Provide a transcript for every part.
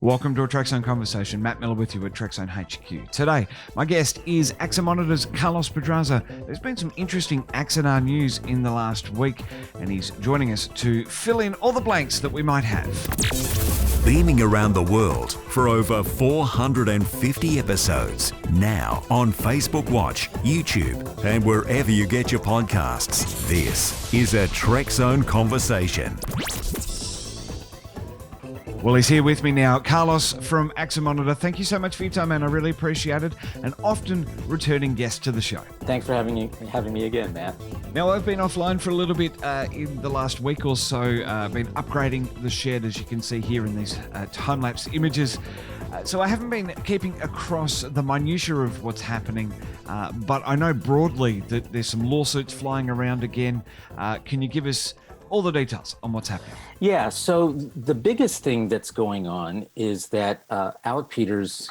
Welcome to A Trekzone Conversation. Matt Miller with you at Trekzone HQ. Today, my guest is Axamonitors Carlos Pedraza. There's been some interesting Axanar news in the last week, and he's joining us to fill in all the blanks that we might have. Beaming around the world for over 450 episodes. Now on Facebook Watch, YouTube, and wherever you get your podcasts. This is A Trekzone Conversation. Well, he's here with me now. Carlos from Axamonitor, thank you so much for your time, man. I really appreciate it. An often returning guest to the show. Thanks for having me again, Matt. Now, I've been offline for a little bit in the last week or so. Been upgrading the shed, as you can see here in these time-lapse images. So I haven't been keeping across the minutiae of what's happening, but I know broadly that there's some lawsuits flying around again. Can you give us all the details on what's happening? Yeah, so the biggest thing that's going on is that Alec Peters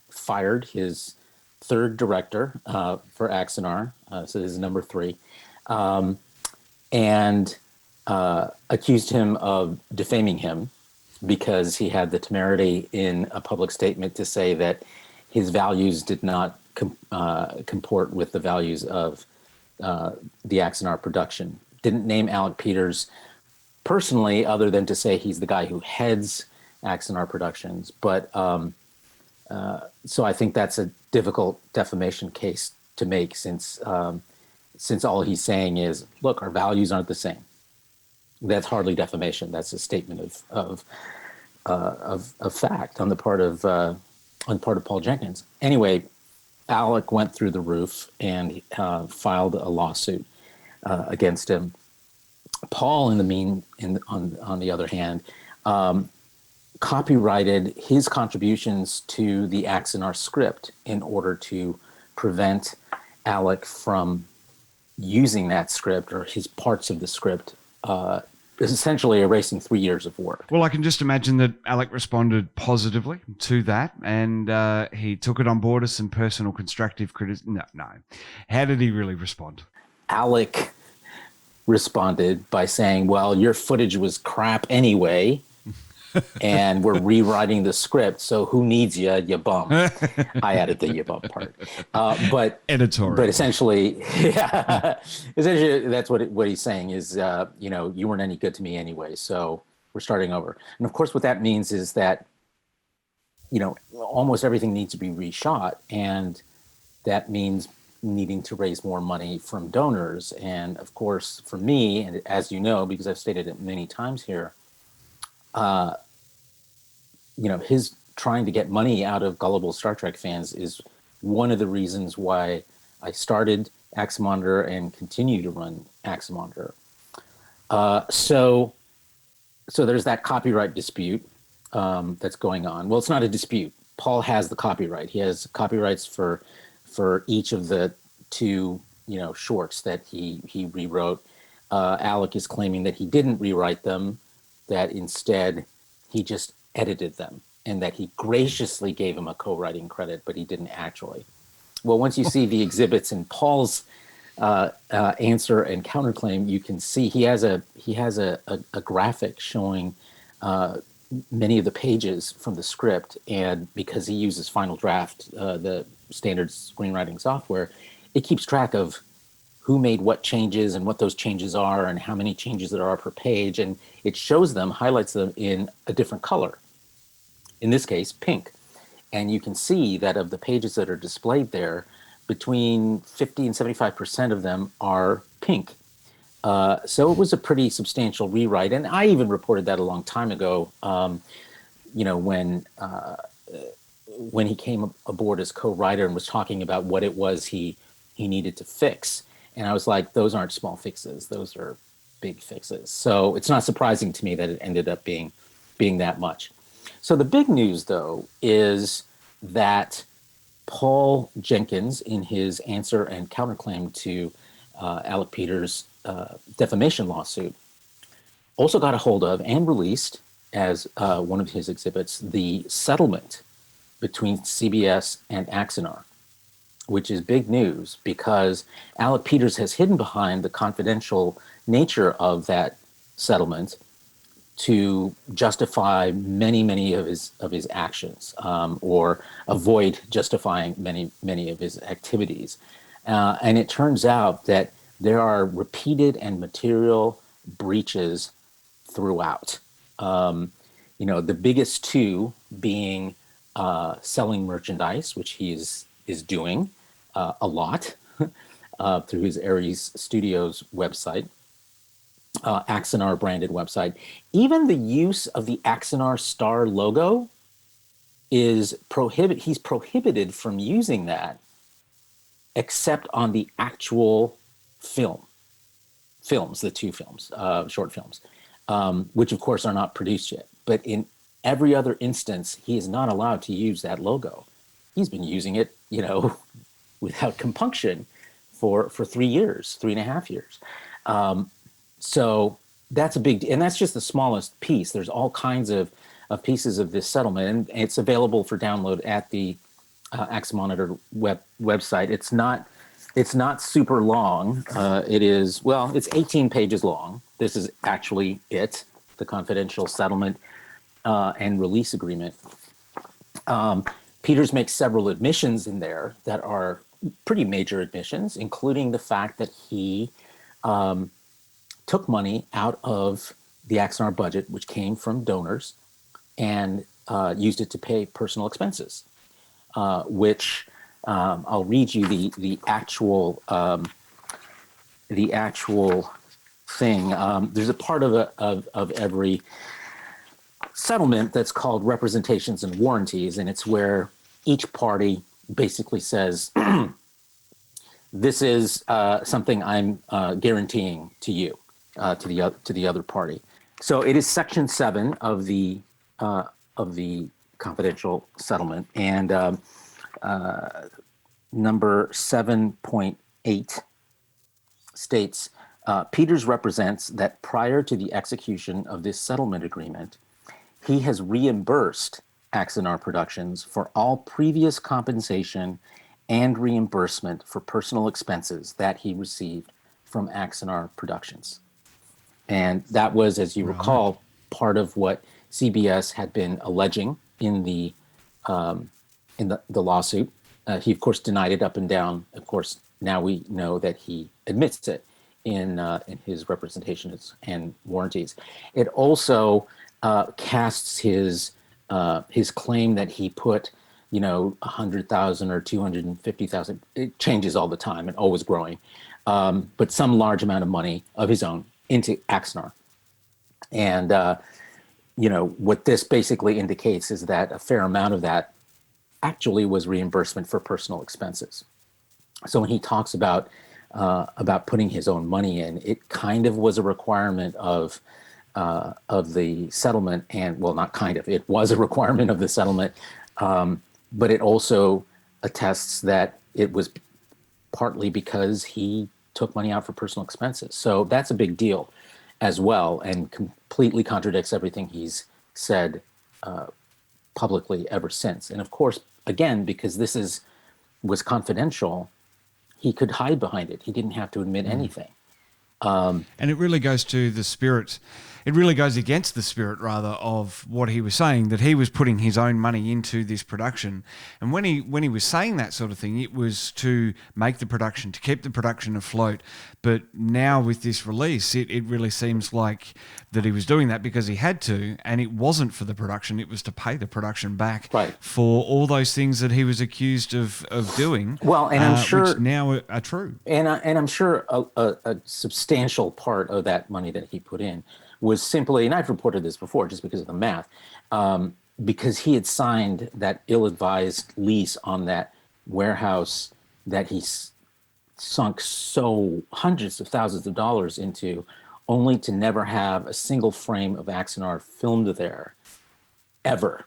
fired his third director for Axanar, so this is number 3, and accused him of defaming him because he had the temerity in a public statement to say that his values did not comport with the values of the Axanar production. Didn't name Alec Peters personally, other than to say he's the guy who heads Axanar Productions. But so I think that's a difficult defamation case to make, since all he's saying is, look, our values aren't the same. That's hardly defamation. That's a statement of fact on the part of Paul Jenkins. Anyway, Alec went through the roof and filed a lawsuit against him. Paul, on the other hand, copyrighted his contributions to the Axanar script in order to prevent Alec from using that script or his parts of the script, essentially erasing 3 years of work. Well, I can just imagine that Alec responded positively to that, and he took it on board as some personal constructive criticism. No. How did he really respond? Alec responded by saying, well, your footage was crap anyway, and we're rewriting the script, so who needs you, you bum. I added the you bum part. But editorial. But essentially, yeah, essentially that's what he's saying is, you weren't any good to me anyway, so we're starting over. And of course, what that means is that, almost everything needs to be reshot, and that means needing to raise more money from donors. And of course, for me, and as you know, because I've stated it many times here, his trying to get money out of gullible Star Trek fans is one of the reasons why I started Axamonitor and continue to run Axamonitor. So there's that copyright dispute that's going on. Well, it's not a dispute. Paul has the copyright. He has copyrights for each of the 2, shorts that he rewrote. Alec is claiming that he didn't rewrite them, that instead he just edited them, and that he graciously gave him a co-writing credit, but he didn't actually. Well, once you see the exhibits in Paul's answer and counterclaim, you can see he has a graphic showing many of the pages from the script, and because he uses Final Draft, the standard screenwriting software, it keeps track of who made what changes and what those changes are and how many changes there are per page, and it shows them, highlights them in a different color, in this case pink. And you can see that of the pages that are displayed there, between 50 and 75% of them are pink. So it was a pretty substantial rewrite, and I even reported that a long time ago. When he came aboard as co-writer and was talking about what it was he needed to fix, and I was like, those aren't small fixes; those are big fixes. So it's not surprising to me that it ended up being that much. So the big news, though, is that Paul Jenkins, in his answer and counterclaim to Alec Peters' defamation lawsuit, also got a hold of and released as one of his exhibits the settlement between CBS and Axanar, which is big news because Alec Peters has hidden behind the confidential nature of that settlement to justify many of his actions, or avoid justifying many of his activities. And it turns out that there are repeated and material breaches throughout. The biggest two being selling merchandise, which he is doing a lot through his Aries Studios website, Axanar branded website. Even the use of the Axanar star logo is he's prohibited from using that except on the actual films, the two films, short films, which of course are not produced yet. But in every other instance, he is not allowed to use that logo. He's been using it, without compunction for 3 years, 3.5 years. So that's a big, and that's just the smallest piece. There's all kinds of pieces of this settlement, and it's available for download at the Axamonitor website. It's not super long. It's 18 pages long. This is actually the confidential settlement and release agreement. Peters makes several admissions in there that are pretty major admissions, including the fact that he took money out of the Axanar budget, which came from donors, and used it to pay personal expenses, which I'll read you the actual thing. There's a part of every settlement that's called representations and warranties, and it's where each party basically says, this is something I'm guaranteeing to you, to the other party. So it is section 7 of the confidential settlement, and number 7.8 states, Peters represents that prior to the execution of this settlement agreement, he has reimbursed Axanar Productions for all previous compensation and reimbursement for personal expenses that he received from Axanar Productions. And that was, as you recall, part of what CBS had been alleging in the lawsuit. He, of course, denied it up and down. Of course, now we know that he admits it in his representations and warranties. It also casts his claim that he put, 100,000 or 250,000. It changes all the time and always growing, but some large amount of money of his own into Axanar. And what this basically indicates is that a fair amount of that actually was reimbursement for personal expenses. So when he talks about putting his own money in, it kind of was a requirement of the settlement, and not kind of, it was a requirement of the settlement, but it also attests that it was partly because he took money out for personal expenses. So that's a big deal as well, and completely contradicts everything he's said publicly ever since. And of course, again, because this was confidential, he could hide behind it. He didn't have to admit anything. And it really goes to the spirit. It really goes against the spirit, rather, of what he was saying, that he was putting his own money into this production. And when he was saying that sort of thing, it was to make the production, to keep the production afloat. But now with this release, it really seems like that he was doing that because he had to, and it wasn't for the production. It was to pay the production back for all those things that he was accused of doing. Well, and I'm sure which now are true. And I'm sure a substantial part of that money that he put in was simply, and I've reported this before just because of the math, because he had signed that ill-advised lease on that warehouse that he sunk hundreds of thousands of dollars into, only to never have a single frame of Axanar filmed there, ever.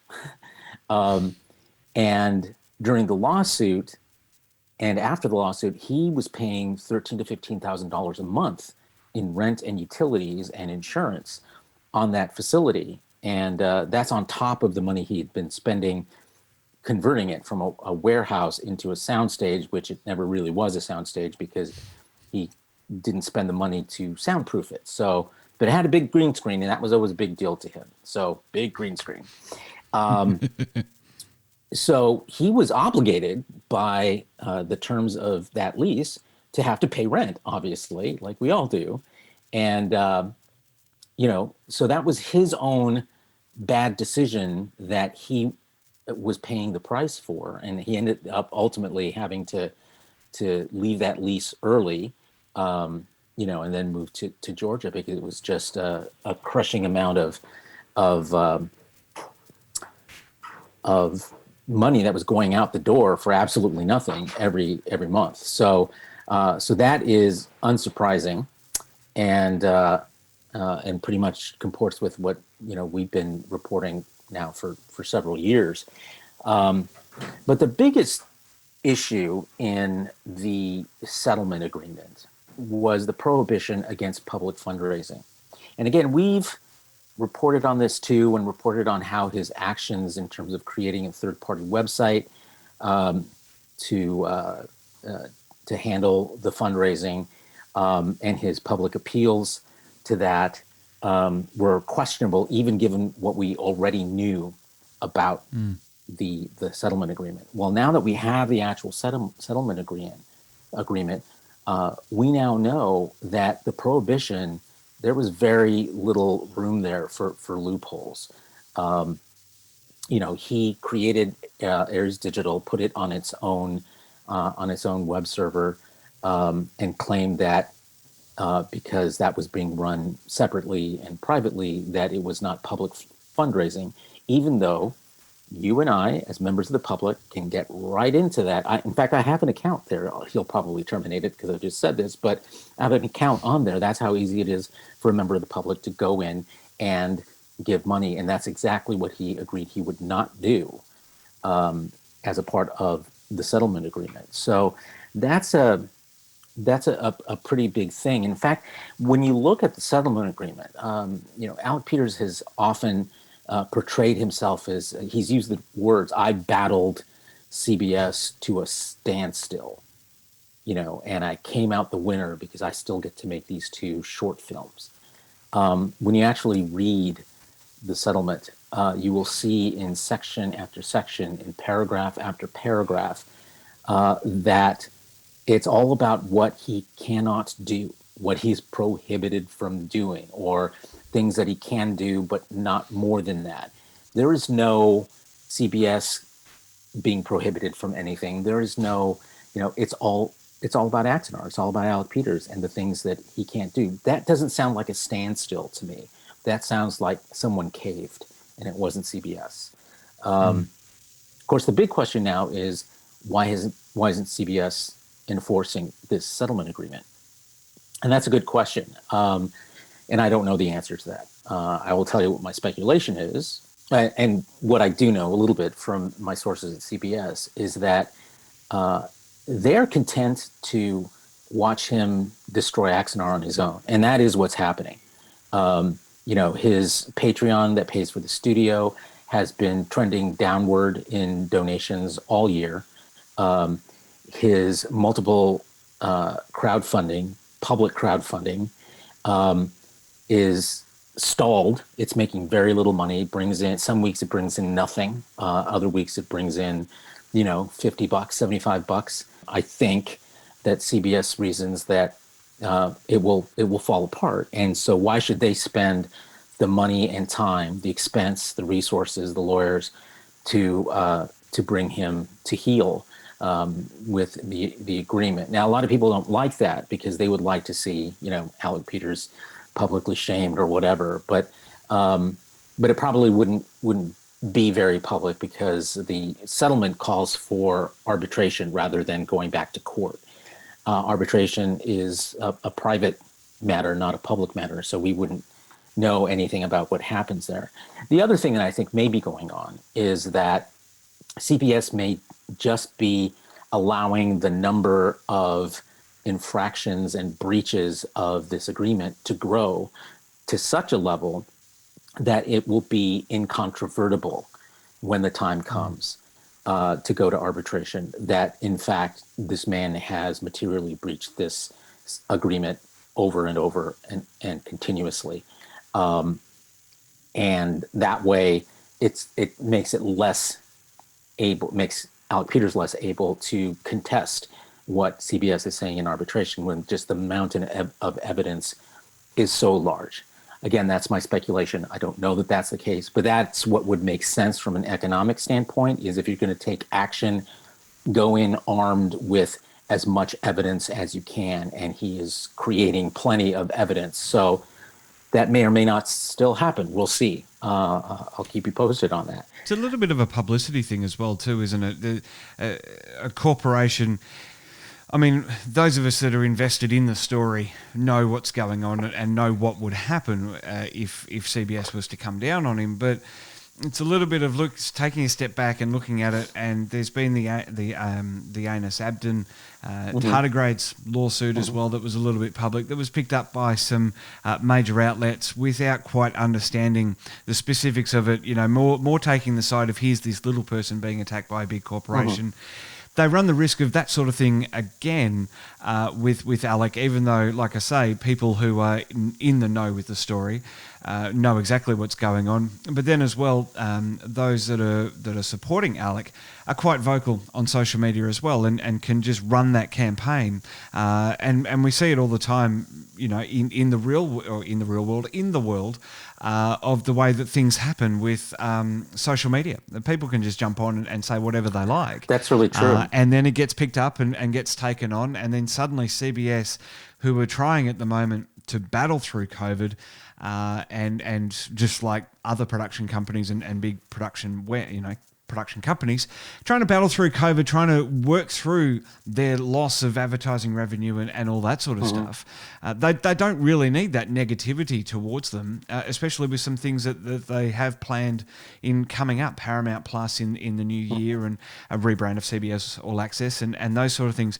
And during the lawsuit, and after the lawsuit, he was paying $13,000 to $15,000 a month in rent and utilities and insurance on that facility. And that's on top of the money he had been spending converting it from a warehouse into a soundstage, which it never really was a soundstage because he didn't spend the money to soundproof it. So but it had a big green screen, and that was always a big deal to him. So big green screen. So he was obligated by the terms of that lease to have to pay rent, obviously, like we all do. And, so that was his own bad decision that he was paying the price for. And he ended up ultimately having to leave that lease early, and then move to Georgia because it was just a crushing amount of money that was going out the door for absolutely nothing every month. So that is unsurprising, and pretty much comports with what we've been reporting now for several years. But the biggest issue in the settlement agreement was the prohibition against public fundraising. And again, we've reported on this too, and reported on how his actions in terms of creating a third-party website to handle the fundraising and his public appeals to that were questionable, even given what we already knew about the settlement agreement. Well, now that we have the actual settlement agreement, we now know that the prohibition, there was very little room there for loopholes. He created Ares Digital, put it on its own web server, and claimed that because that was being run separately and privately, that it was not public fundraising, even though you and I, as members of the public, can get right into that. In fact, I have an account there. He'll probably terminate it because I just said this, but I have an account on there. That's how easy it is for a member of the public to go in and give money. And that's exactly what he agreed he would not do as a part of the settlement agreement. So that's a pretty big thing. In fact, when you look at the settlement agreement, Alec Peters has often portrayed himself as, he's used the words, I battled CBS to a standstill, and I came out the winner because I still get to make these two short films. When you actually read the settlement, you will see in section after section, in paragraph after paragraph, that it's all about what he cannot do, what he's prohibited from doing, or things that he can do, but not more than that. There is no CBS being prohibited from anything. There is no, it's all about Axanar. It's all about Alec Peters and the things that he can't do. That doesn't sound like a standstill to me. That sounds like someone caved, and it wasn't CBS. Of course, the big question now is why isn't CBS enforcing this settlement agreement? And that's a good question. And I don't know the answer to that. I will tell you what my speculation is. And what I do know a little bit from my sources at CBS is that they're content to watch him destroy Axanar on his own. And that is what's happening. His Patreon that pays for the studio has been trending downward in donations all year. His multiple crowdfunding, public crowdfunding, is stalled. It's making very little money. It brings in, some weeks it brings in nothing. Other weeks it brings in, $50, $75. I think that CBS reasons that it will fall apart. And so why should they spend the money and time, the expense, the resources, the lawyers to bring him to heel with the agreement? Now, a lot of people don't like that because they would like to see, Alec Peters publicly shamed or whatever, but it probably wouldn't be very public because the settlement calls for arbitration rather than going back to court. Arbitration is a private matter, not a public matter, so we wouldn't know anything about what happens there. The other thing that I think may be going on is that CBS may just be allowing the number of infractions and breaches of this agreement to grow to such a level that it will be incontrovertible when the time comes to go to arbitration, that in fact this man has materially breached this agreement over and over and continuously. And that way it makes Alec Peters less able to contest what CBS is saying in arbitration when just the mountain of evidence is so large. Again, that's my speculation. I don't know that that's the case, but that's what would make sense from an economic standpoint, is if you're going to take action, go in armed with as much evidence as you can, and he is creating plenty of evidence. So that may or may not still happen. We'll see. I'll keep you posted on that. It's a little bit of a publicity thing as well, too, isn't it? A corporation, I mean, those of us that are invested in the story know what's going on and know what would happen if CBS was to come down on him. But it's a little bit of taking a step back and looking at it. And there's been the Anus Abdon tardigrades lawsuit as well that was a little bit public, that was picked up by some major outlets without quite understanding the specifics of it. You know, more taking the side of here's this little person being attacked by a big corporation. They run the risk of that sort of thing again with Alec, even though, like I say, people who are in the know with the story know exactly what's going on. But then as well, those that are supporting Alec are quite vocal on social media as well, and can just run that campaign. And we see it all the time, you know, in the world of the way that things happen with social media. People can just jump on and say whatever they like. That's really true. And then it gets picked up and gets taken on, and then suddenly CBS, who are trying at the moment to battle through COVID, and just like other production companies and big production companies, trying to battle through COVID, trying to work through their loss of advertising revenue and all that sort of stuff. They don't really need that negativity towards them, especially with some things that they have planned in coming up, Paramount Plus in the new year, and a rebrand of CBS All Access and those sort of things.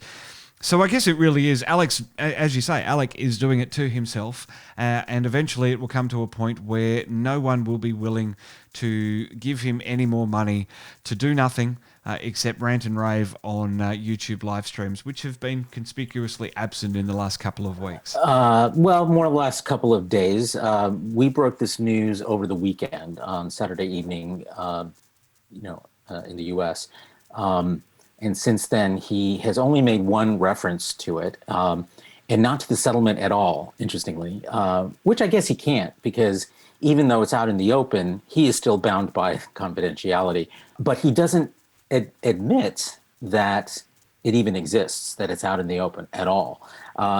So I guess it really is, Alex, as you say, Alec is doing it to himself, and eventually it will come to a point where no one will be willing to give him any more money to do nothing except rant and rave on YouTube live streams, which have been conspicuously absent in the last couple of weeks. Well, more or less couple of days. We broke this news over the weekend on Saturday evening, in the U.S., and since then, he has only made one reference to it, and not to the settlement at all, interestingly, which I guess he can't, because even though it's out in the open, he is still bound by confidentiality. But he doesn't admit that it even exists, that it's out in the open at all.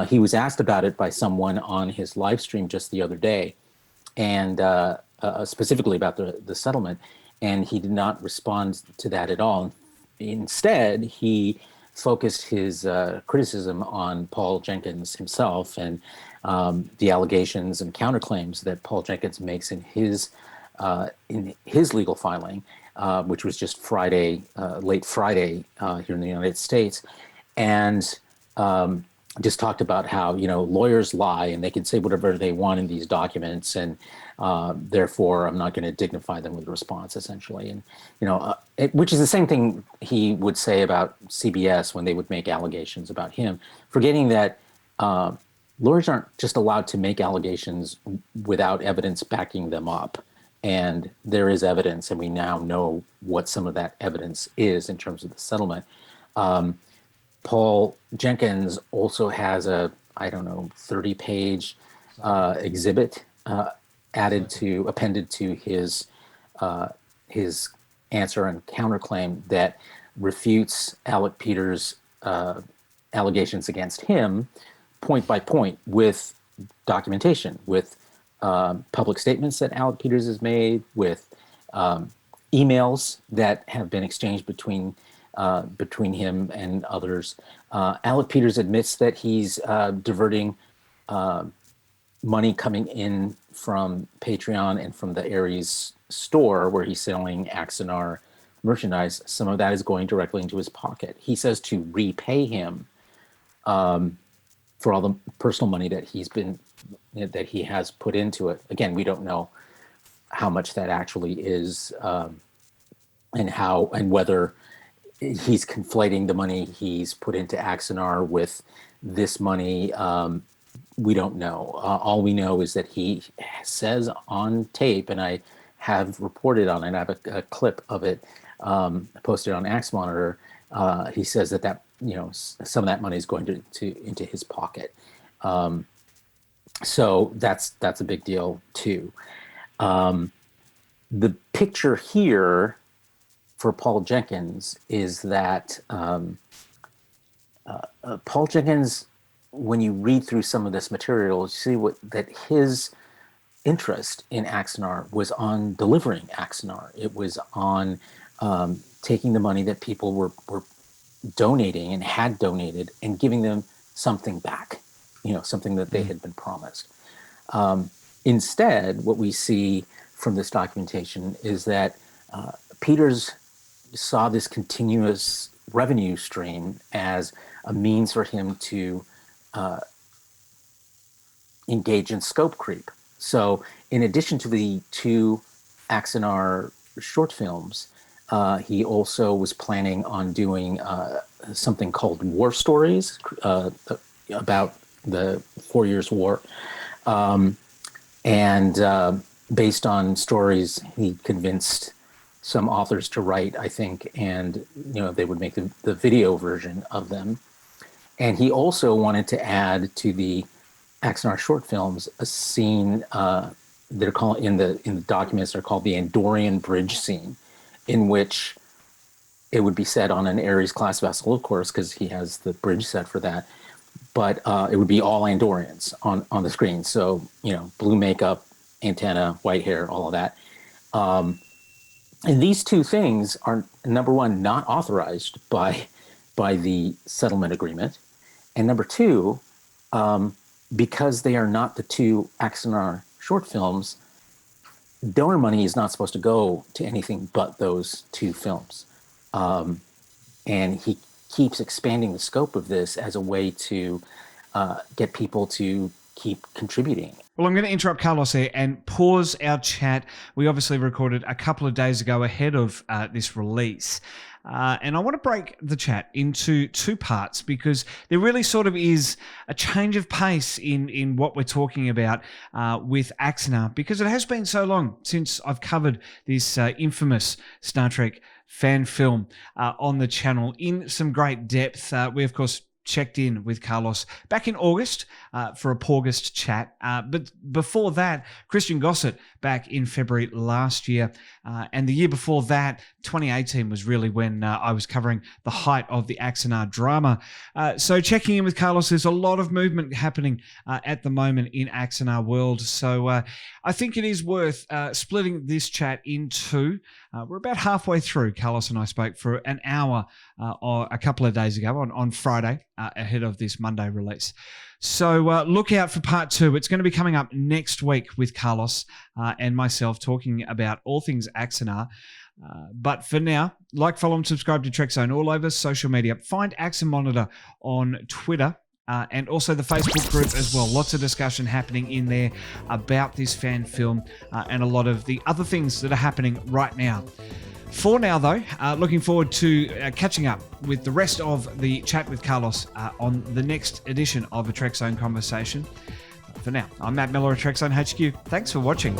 He was asked about it by someone on his live stream just the other day, and specifically about the settlement, and he did not respond to that at all. Instead, he focused his criticism on Paul Jenkins himself and the allegations and counterclaims that Paul Jenkins makes in his legal filing, which was just late Friday here in the United States, and just talked about how, lawyers lie and they can say whatever they want in these documents, and therefore I'm not going to dignify them with a response, essentially. And, which is the same thing he would say about CBS when they would make allegations about him, forgetting that lawyers aren't just allowed to make allegations without evidence backing them up. And there is evidence, and we now know what some of that evidence is in terms of the settlement. Paul Jenkins also has a 30-page exhibit appended to his answer and counterclaim that refutes Alec Peters' allegations against him point by point, with documentation, with public statements that Alec Peters has made, with emails that have been exchanged between him and others. Alec Peters admits that he's diverting money coming in from Patreon and from the Aries store where he's selling Axanar merchandise. Some of that is going directly into his pocket. He says to repay him for all the personal money that he has put into it. Again, we don't know how much that actually is, and whether he's conflating the money he's put into Axanar with this money we don't know. All we know is that he says on tape, and I have reported on it. I have a clip of it posted on Axmonitor. He says that some of that money is going into his pocket. So that's a big deal too. The picture here for Paul Jenkins is that Paul Jenkins, when you read through some of this material, you see that his interest in Axanar was on delivering Axanar. It was on taking the money that people were donating and had donated and giving them something back, something that they had been promised. Instead, what we see from this documentation is that Peters saw this continuous revenue stream as a means for him to engage in scope creep. So in addition to the 2 Axanar short films, he also was planning on doing something called War Stories about the 4 Years' War. And based on stories he convinced some authors to write, I think, and they would make the video version of them. And he also wanted to add to the Axanar short films a scene they're called in the documents are called the Andorian Bridge scene, in which it would be set on an Ares class vessel, of course, because he has the bridge set for that. But it would be all Andorians on the screen. So blue makeup, antenna, white hair, all of that. And these 2 things are, number one, not authorized by the settlement agreement, and number 2, because they are not the 2 Axanar short films, donor money is not supposed to go to anything but those 2 films. And he keeps expanding the scope of this as a way to get people to keep contributing. Well, I'm going to interrupt Carlos here and pause our chat. We obviously recorded a couple of days ago ahead of this release. And I want to break the chat into 2 parts because there really sort of is a change of pace in what we're talking about with Axanar, because it has been so long since I've covered this infamous Star Trek fan film on the channel in some great depth. We, of course, checked in with Carlos back in August for a Paugust chat. But before that, Christian Gossett back in February last year. And the year before that, 2018 was really when I was covering the height of the Axanar drama. So checking in with Carlos, there's a lot of movement happening at the moment in Axanar world. So I think it is worth splitting this chat in 2. We're about halfway through. Carlos and I spoke for an hour a couple of days ago on Friday ahead of this Monday release. So look out for part 2. It's going to be coming up next week with Carlos and myself talking about all things Axanar. But for now, like, follow, and subscribe to Trek Zone all over social media. Find Axamonitor on Twitter. And also the Facebook group as well. Lots of discussion happening in there about this fan film and a lot of the other things that are happening right now. For now, though, looking forward to catching up with the rest of the chat with Carlos on the next edition of A Trekzone Conversation. For now, I'm Matt Miller at Trek Zone HQ. Thanks for watching.